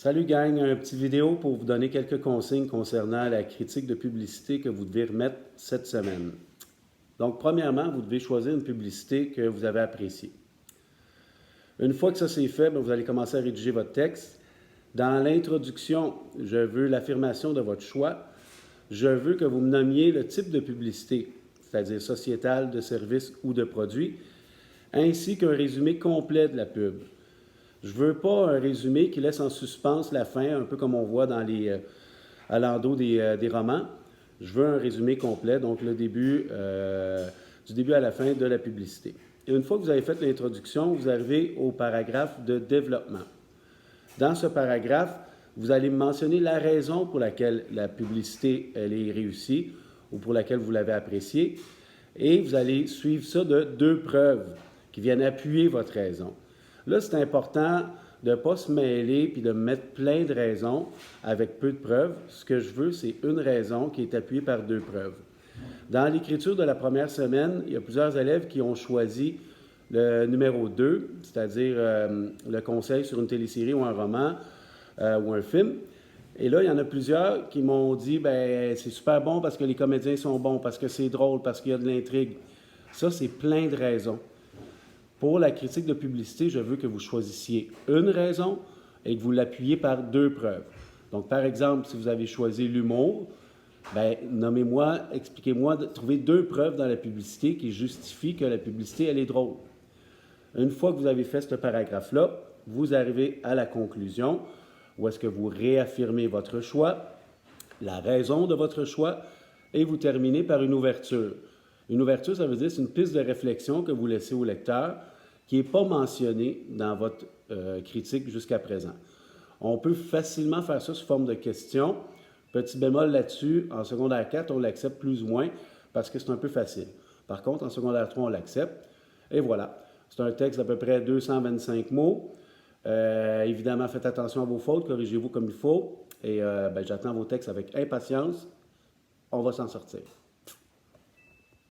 Salut gang, un petit vidéo pour vous donner quelques consignes concernant la critique de publicité que vous devez remettre cette semaine. Donc, premièrement, vous devez choisir une publicité que vous avez appréciée. Une fois que ça c'est fait, vous allez commencer à rédiger votre texte. Dans l'introduction, je veux l'affirmation de votre choix. Je veux que vous me nommiez le type de publicité, c'est-à-dire sociétale, de service ou de produit, ainsi qu'un résumé complet de la pub. Je ne veux pas un résumé qui laisse en suspens la fin, un peu comme on voit dans à l'endos des romans. Je veux un résumé complet, donc le début, du début à la fin de la publicité. Et une fois que vous avez fait l'introduction, vous arrivez au paragraphe de développement. Dans ce paragraphe, vous allez mentionner la raison pour laquelle la publicité elle est réussie ou pour laquelle vous l'avez appréciée. Et vous allez suivre ça de 2 preuves qui viennent appuyer votre raison. Là, c'est important de ne pas se mêler et de mettre plein de raisons avec peu de preuves. Ce que je veux, c'est une raison qui est appuyée par 2 preuves. Dans l'écriture de la première semaine, il y a plusieurs élèves qui ont choisi le numéro 2, c'est-à-dire le conseil sur une télésérie ou un roman ou un film. Et là, il y en a plusieurs qui m'ont dit ben c'est super bon parce que les comédiens sont bons, parce que c'est drôle, parce qu'il y a de l'intrigue. Ça, c'est plein de raisons. Pour la critique de publicité, je veux que vous choisissiez une raison et que vous l'appuyiez par 2 preuves. Donc, par exemple, si vous avez choisi l'humour, ben, nommez-moi, expliquez-moi, trouvez 2 preuves dans la publicité qui justifient que la publicité, elle est drôle. Une fois que vous avez fait ce paragraphe-là, vous arrivez à la conclusion où est-ce que vous réaffirmez votre choix, la raison de votre choix, et vous terminez par une ouverture. Une ouverture, ça veut dire c'est une piste de réflexion que vous laissez au lecteur qui n'est pas mentionnée dans votre critique jusqu'à présent. On peut facilement faire ça sous forme de question. Petit bémol là-dessus, en secondaire 4, on l'accepte plus ou moins parce que c'est un peu facile. Par contre, en secondaire 3, on l'accepte. Et voilà. C'est un texte d'à peu près 225 mots. Évidemment, faites attention à vos fautes, corrigez-vous comme il faut. Et j'attends vos textes avec impatience. On va s'en sortir.